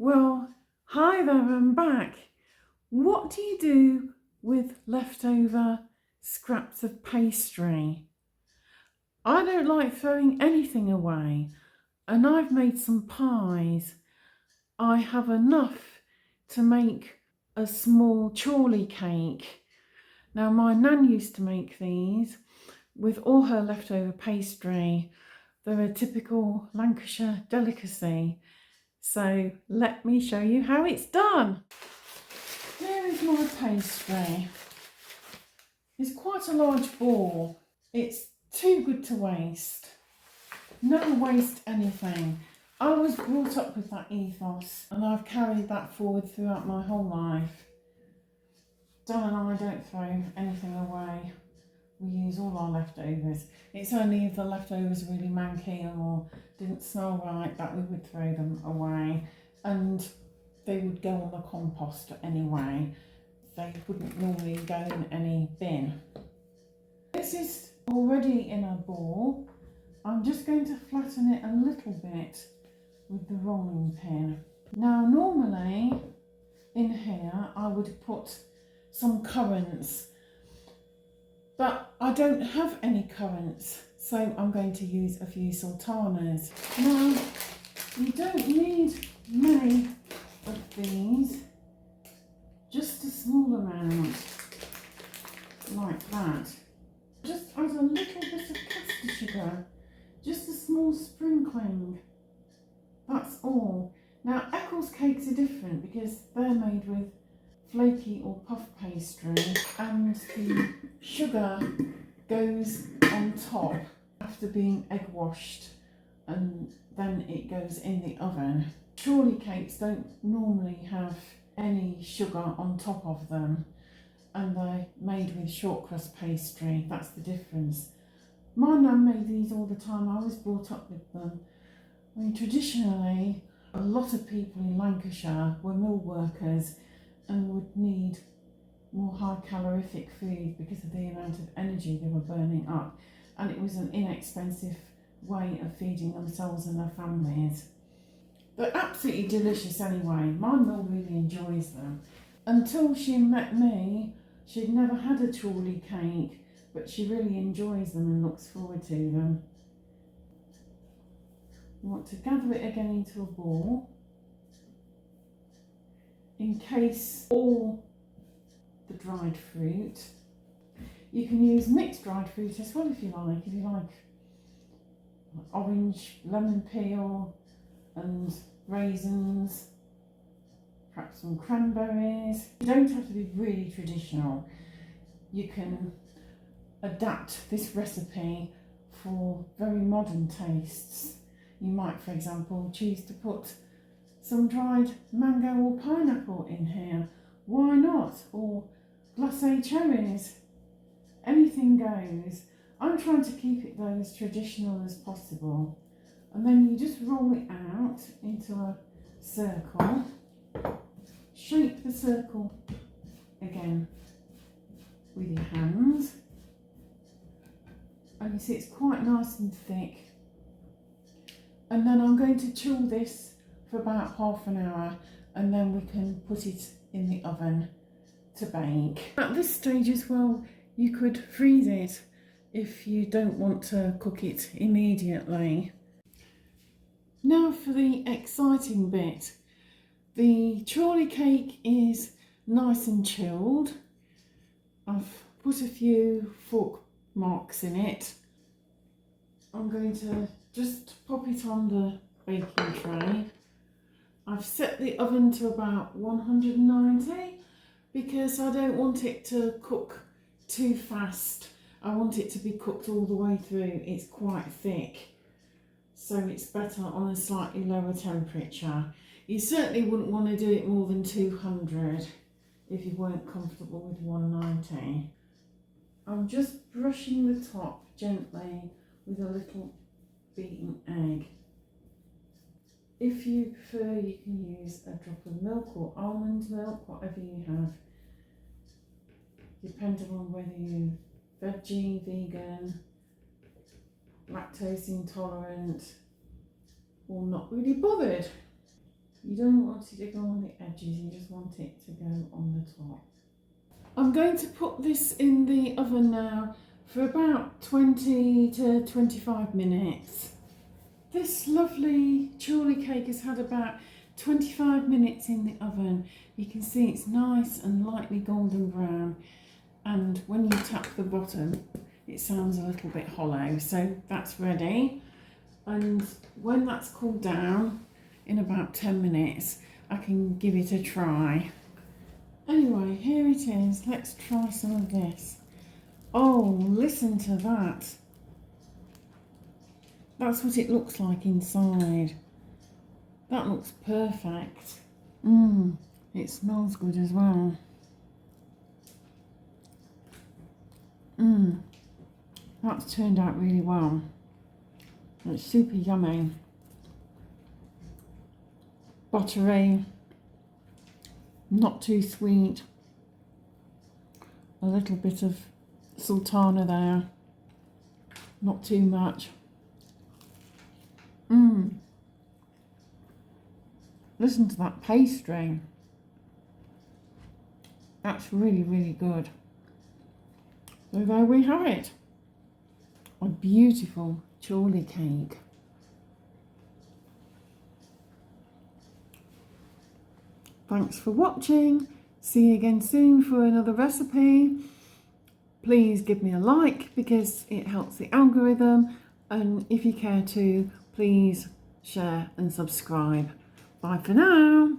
Well, hi there, I'm back. What do you do with leftover scraps of pastry? I don't like throwing anything away, and I've made some pies. I have enough to make a small Chorley cake. Now, my nan used to make these with all her leftover pastry. They're a typical Lancashire delicacy. So let me show you how it's done. Here is my pastry. It's quite a large ball. It's too good to waste. Never waste anything. I was brought up with that ethos and I've carried that forward throughout my whole life. Dan and I don't throw anything away. We use all our leftovers. It's only if the leftovers are really manky or didn't smell right that we would throw them away, and they would go on the compost anyway. They wouldn't normally go in any bin. This is already in a ball. I'm just going to flatten it a little bit with the rolling pin. Now normally in here I would put some currants, but I don't have any currants, so I'm going to use a few sultanas. Now, you don't need many of these, just a small amount, like that. Just add a little bit of caster sugar, just a small sprinkling, that's all. Now, Eccles cakes are different because they're made with flaky or puff pastry, and the sugar goes on top after being egg washed, and then it goes in the oven. Chorley cakes don't normally have any sugar on top of them, and they're made with short crust pastry. That's the difference. My nan made these all the time. I was brought up with them. I mean, traditionally a lot of people in Lancashire were mill workers and would need more high calorific food because of the amount of energy they were burning up, and it was an inexpensive way of feeding themselves and their families. They're absolutely delicious anyway. My mum really enjoys them. Until she met me, she'd never had a Chorley cake, but she really enjoys them and looks forward to them. You want to gather it again into a ball. Encase all the dried fruit. You can use mixed dried fruit as well if you like. If you like orange, lemon peel and raisins, perhaps some cranberries. You don't have to be really traditional. You can adapt this recipe for very modern tastes. You might, for example, choose to put some dried mango or pineapple in here. Why not? Or glacé cherries. Anything goes. I'm trying to keep it though as traditional as possible. And then you just roll it out into a circle. Shape the circle again with your hands. And you see it's quite nice and thick. And then I'm going to chill this for about half an hour, and then we can put it in the oven to bake. At this stage as well, you could freeze it if you don't want to cook it immediately. Now for the exciting bit. The Chorley cake is nice and chilled. I've put a few fork marks in it. I'm going to just pop it on the baking tray. I've set the oven to about 190 because I don't want it to cook too fast. I want it to be cooked all the way through. It's quite thick, so it's better on a slightly lower temperature. You certainly wouldn't want to do it more than 200 if you weren't comfortable with 190. I'm just brushing the top gently with a little beaten egg. If you prefer, you can use a drop of milk or almond milk, whatever you have, depending on whether you're veggie, vegan, lactose intolerant, or not really bothered. You don't want it to go on the edges, you just want it to go on the top. I'm going to put this in the oven now for about 20 to 25 minutes. This lovely Chorley cake has had about 25 minutes in the oven. You can see it's nice and lightly golden brown, and when you tap the bottom it sounds a little bit hollow, so that's ready. And when that's cooled down in about 10 minutes I can give it a try. Anyway, here it is. Let's try some of this. Oh, listen to that. That's what it looks like inside. That looks perfect. It smells good as well. That's turned out really well. It's super yummy. Buttery, not too sweet. A little bit of sultana there, not too much. Listen to that pastry. That's really, really good. So there we have it. A beautiful Chorley cake. Thanks for watching. See you again soon for another recipe. Please give me a like because it helps the algorithm, and if you care to, please share and subscribe. Bye for now.